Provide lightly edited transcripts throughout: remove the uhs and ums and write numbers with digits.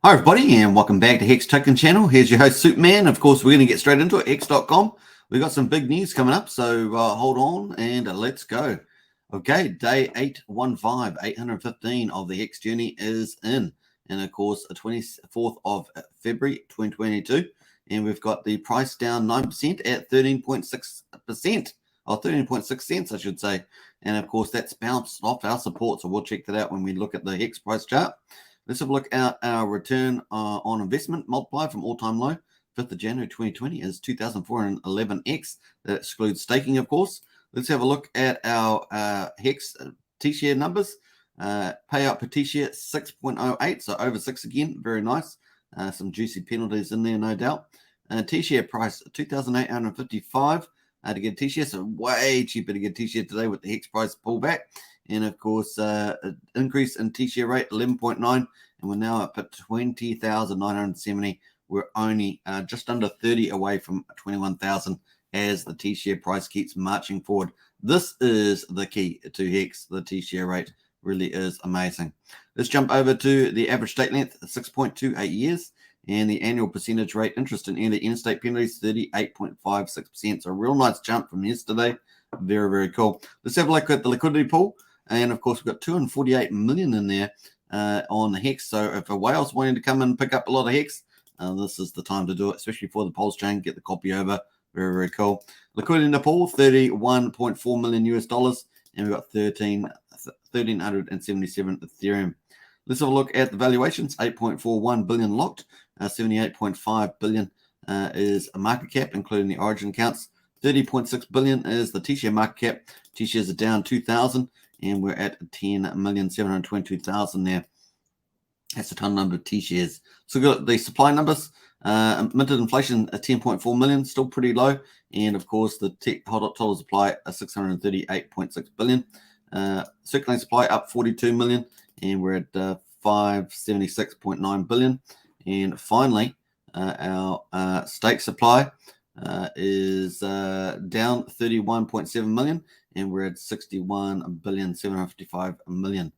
Hi everybody and welcome back to Hex Token Channel. Here's your host Superman. Of course, we're going to get straight into it, hex.com. We've got some big news coming up, so hold on and let's go. Okay, day 815 of the Hex journey is in. And of course, the 24th of February 2022. And we've got the price down 9% at 13.6%, or 13.6 cents, I should say. And of course, that's bounced off our support, so we'll check that out when we look at the Hex price chart. Let's have a look at our return on investment multiplier from all-time low. 5th of January 2020 is 2,411x. That excludes staking, of course. Let's have a look at our Hex T-share numbers. Payout per T-share 6.08, so over 6 again. Very nice. Some juicy penalties in there, no doubt. T-share price 2,855 to get a T-share, so way cheaper to get a T-share today with the Hex price pullback. And of course, increase in T-share rate 11.9, and we're now up at 20,970. We're only just under 30 away from 21,000 as the T-share price keeps marching forward. This is the key to Hex. The T-share rate really is amazing. Let's jump over to the average stake length, 6.28 years, and the annual percentage rate interest in any interstate penalties, 38.56%. So a real nice jump from yesterday. Very, very cool. Let's have a look at the liquidity pool. And of course, we've got 248 million in there on the Hex. So if a whale's wanting to come and pick up a lot of Hex, this is the time to do it, especially for the Pulse chain. Get the copy over. Very, very cool. Liquidity in the pool, $31.4 million US dollars, and we've got 1,377 Ethereum. Let's have a look at the valuations. 8.41 billion locked, 78.5 billion is a market cap, including the origin accounts. 30.6 billion is the T-share market cap. T-shares are down 2,000. And we're at 10,722,000 there. That's the total number of T-shares. So we've got the supply numbers. Minted inflation at 10.4 million, still pretty low. And of course, the total supply at 638.6 billion. Circulating supply up 42 million, and we're at 576.9 billion. And finally, our stake supply is down 31.7 million. And we're at 61,755 million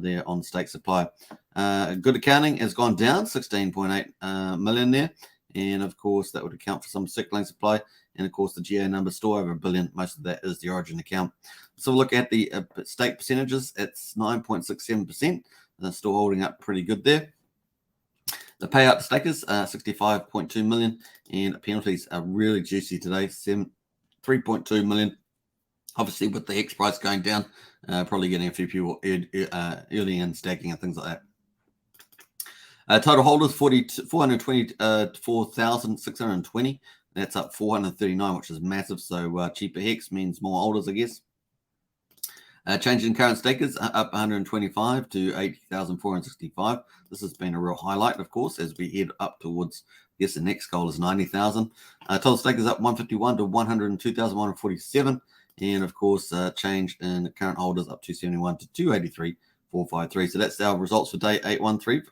there on stake supply. Good accounting has gone down 16.8 million there. And of course, that would account for some circulating supply. And of course, the GA number still over 1 billion. Most of that is the origin account. So look at the stake percentages. It's 9.67%. They're still holding up pretty good there. The payout to stakers, 65.2 million. And penalties are really juicy today, 3.2 million. Obviously, with the Hex price going down, probably getting a few people early in stacking and things like that. Total holders, 424,620. That's up 439, which is massive. So cheaper Hex means more holders, I guess. Change in current stakers, up 125 to 80,465. This has been a real highlight, of course, as we head up towards, I guess the next goal is 90,000. Total stakers up 151 to 102,147. And of course, change in current holders up 271 to 283,453. So that's our results for day 815.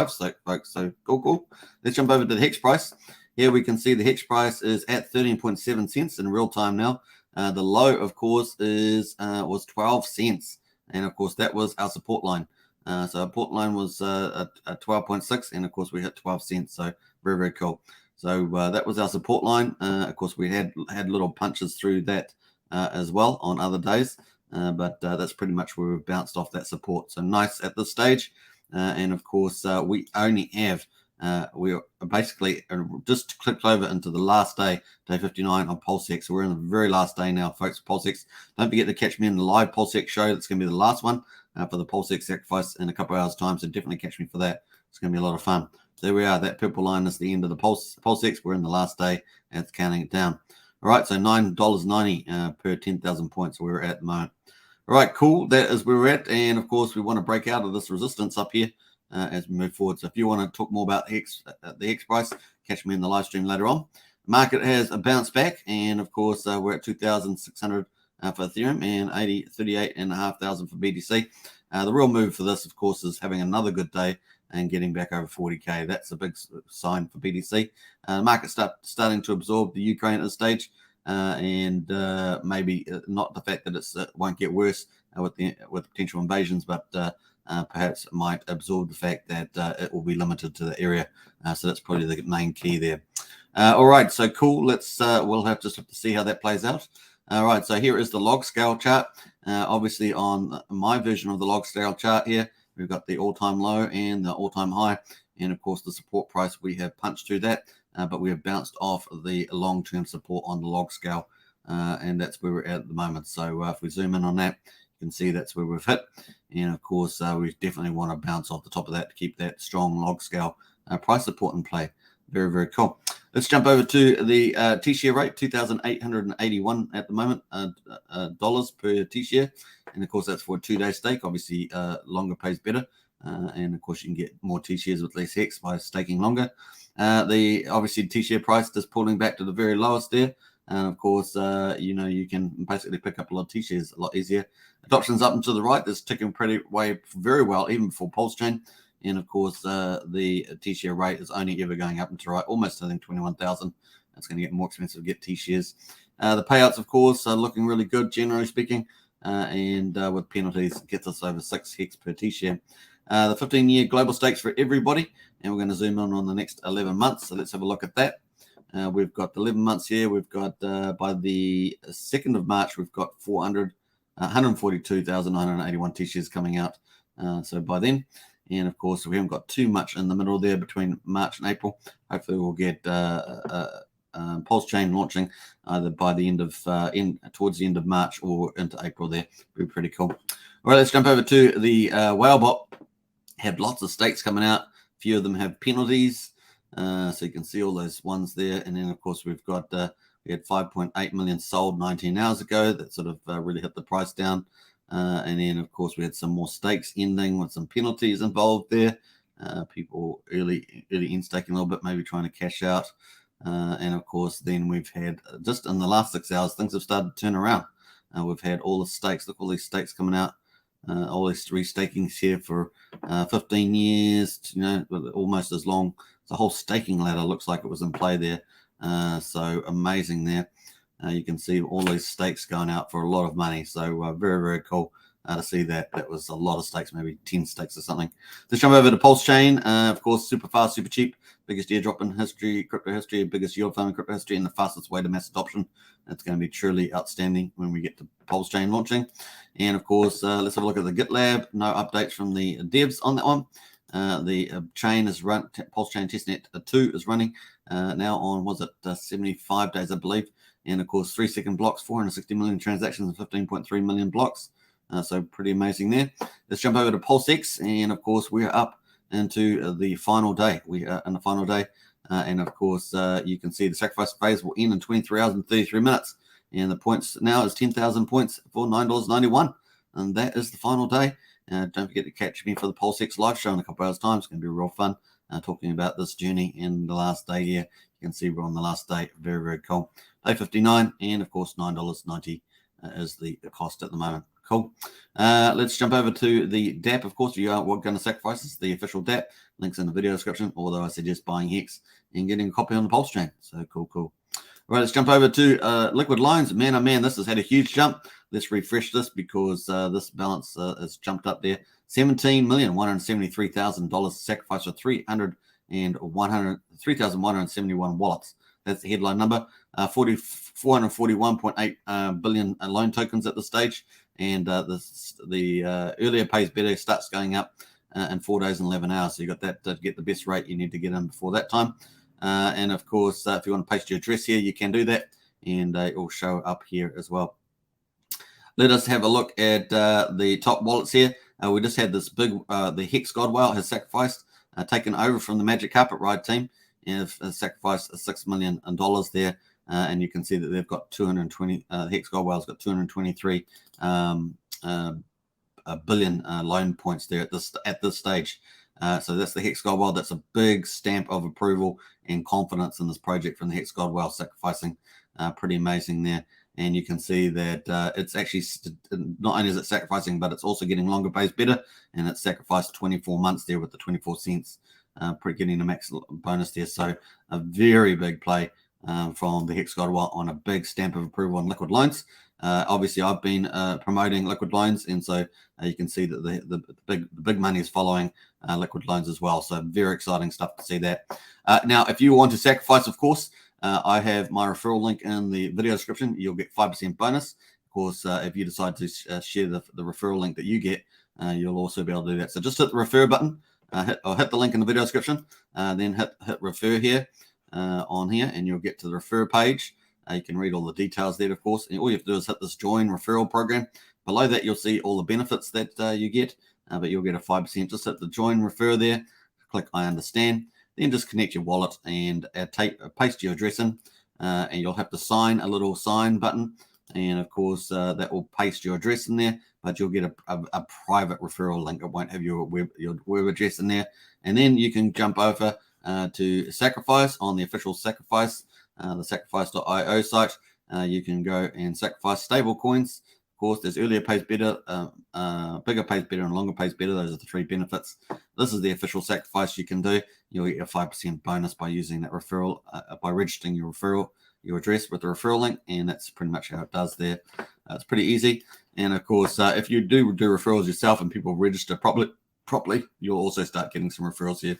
So folks, so cool. Let's jump over to the Hex price. Here we can see the Hex price is at 13.7 cents in real time now. The low, of course, was 12 cents, and of course that was our support line. So our support line was at 12.6, and of course we hit 12 cents. So very, very cool. So that was our support line. Of course, we had little punches through that as well on other days, but that's pretty much where we've bounced off that support. So nice at this stage, and of course we only have we're basically just clicked over into the last day 59 on PulseX. So we're in the very last day now, folks. PulseX. Don't forget to catch me in the live PulseX show. That's going to be the last one for the PulseX sacrifice in a couple of hours time. So definitely catch me for that. It's going to be a lot of fun. So there we are. That purple line is the end of the PulseX. We're in the last day, and it's counting it down. All right, so $9.90 per 10,000 points we're at the moment. All right, cool. That is where we're at. And, of course, we want to break out of this resistance up here as we move forward. So if you want to talk more about the Hex price, catch me in the live stream later on. The market has a bounce back. And, of course, we're at 2,600 for Ethereum and 38,500 for BTC. The real move for this, of course, is having another good day and getting back over 40K. That's a big sign for BTC. The market starting to absorb the Ukraine at this stage, and maybe not the fact that it won't get worse with potential invasions, but perhaps might absorb the fact that it will be limited to the area. So that's probably the main key there. All right, so cool. We'll have to see how that plays out. All right, so here is the log scale chart. Obviously, on my version of the log scale chart here, we've got the all-time low and the all-time high, and of course the support price. We have punched through that, but we have bounced off the long-term support on the log scale, and that's where we're at the moment. So if we zoom in on that, you can see that's where we've hit, and of course we definitely want to bounce off the top of that to keep that strong log scale price support in play. Very, very cool. Let's jump over to the Tshirt rate, 2,881 at the moment, dollars per Tshirt. And of course, that's for a 2-day stake. Obviously, longer pays better. And of course, you can get more Tshirts with less hex by staking longer. Obviously Tshirt price just pulling back to the very lowest there. And of course, you can basically pick up a lot of Tshirts a lot easier. Adoption's up and to the right. That's ticking very well, even for Pulse Chain. And of course, the Tshirt rate is only ever going up and to the right, almost, I think, 21,000. It's going to get more expensive to get Tshirts. The payouts, of course, are looking really good, generally speaking. And with penalties, it gets us over 6 hex per Tshirt. The 15-year global stakes for everybody. And we're going to zoom in on the next 11 months. So let's have a look at that. We've got 11 months here. We've got, by the 2nd of March, we've got 142,981 Tshirts coming out. So by then. And of course, we haven't got too much in the middle there between March and April. Hopefully, we'll get Pulse Chain launching either by the end of towards the end of March or into April. There, be pretty cool. All right, let's jump over to the Whalebot. Have lots of stakes coming out. A few of them have penalties, so you can see all those ones there. And then, of course, we've got we had 5.8 million sold 19 hours ago. That sort of really hit the price down. And then, of course, we had some more stakes ending with some penalties involved there. People early in staking a little bit, maybe trying to cash out. And, of course, then we've had, just in the last 6 hours, things have started to turn around. We've had all the stakes. Look, all these stakes coming out. All these restakings here for 15 years, almost as long. The whole staking ladder looks like it was in play there. So amazing there. You can see all these stakes going out for a lot of money. So very, very cool to see that. That was a lot of stakes, maybe 10 stakes or something. Let's jump over to Pulse Chain. Of course, super fast, super cheap. Biggest airdrop in history, crypto history, biggest yield farm in crypto history, and the fastest way to mass adoption. It's going to be truly outstanding when we get to Pulse Chain launching. And of course, let's have a look at the Git Lab. No updates from the devs on that one. The chain is run. Pulse Chain Testnet 2 is running now on, 75 days, I believe. And of course, 3-second blocks, 460 million transactions, and 15.3 million blocks. So pretty amazing there. Let's jump over to PulseX. And of course, we're up into the final day. We are in the final day. And of course, you can see the sacrifice phase will end in 23 hours and 33 minutes. And the points now is 10,000 points for $9.91. And that is the final day. Don't forget to catch me for the PulseX live show in a couple hours' time. It's going to be real fun talking about this journey in the last day here. You can see we're on the last day. Very, very cool. Day 59, and of course, $9.90 is the cost at the moment. Cool. Let's jump over to the DApp. Of course, we're going to sacrifice this, the official DApp. Links in the video description, although I suggest buying Hex and getting a copy on the Pulse Chain. So cool. All right, let's jump over to Liquid Loans. Man, oh man, this has had a huge jump. Let's refresh this because this balance has jumped up there. $17,173,000 sacrificed for 3,171 wallets. That's the headline number. 441.8 billion loan tokens at this stage. And the earlier pays better starts going up in 4 days and 11 hours. So you got that to get the best rate. You need to get in before that time. And of course, if you want to paste your address here, you can do that. And it will show up here as well. Let us have a look at the top wallets here. We just had this big, the Hex Godwell has sacrificed, taken over from the Magic Carpet Ride team, and have sacrificed $6 million there. And you can see that they've got 220, Hex Godwell's got 223 billion loan points there at this stage. So that's the Hex Godwell. That's a big stamp of approval and confidence in this project from the Hex Godwell sacrificing. Pretty amazing there. And you can see that it's actually not only is it sacrificing, but it's also getting longer pays better. And it's sacrificed 24 months there with the 24 cents, getting the max bonus there. So a very big play from the Hex Guidewire on a big stamp of approval on liquid loans. Obviously, I've been promoting liquid loans, and so you can see that the big money is following liquid loans as well. So very exciting stuff to see that. Now, if you want to sacrifice, of course, I have my referral link in the video description. You'll get 5% bonus. Of course, if you decide to share the referral link that you get, you'll also be able to do that. So just hit the refer button, hit the link in the video description, then hit refer here on here, and you'll get to the refer page. You can read all the details there, of course. And all you have to do is hit this join referral program. Below that, you'll see all the benefits that you get, but you'll get a 5%. Just hit the join refer there, click I understand, then just connect your wallet and paste your address in, and you'll have to sign a little sign button. And of course, that will paste your address in there, but you'll get a private referral link. It won't have your web address in there. And then you can jump over to Sacrifice on the official Sacrifice, the sacrifice.io site. You can go and sacrifice stable coins. Of course, there's earlier pays better, bigger pays better, and longer pays better. Those are the 3 benefits. This is the official sacrifice you can do. You'll get a 5% bonus by using that referral, by registering your address with the referral link, and that's pretty much how it does there. It's pretty easy. And of course, if you do referrals yourself and people register properly, you'll also start getting some referrals here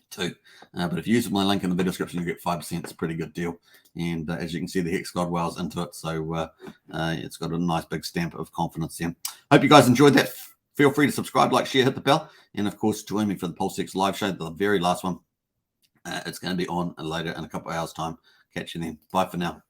too. But if you use my link in the video description, you get 5%. It's a pretty good deal. And as you can see, the Hex Guidewire's into it, so it's got a nice big stamp of confidence here. Hope you guys enjoyed that. Feel free to subscribe, like, share, hit the bell, and of course, join me for the PulseX live show, the very last one. It's going to be on later in a couple of hours' time. Catch you then. Bye for now.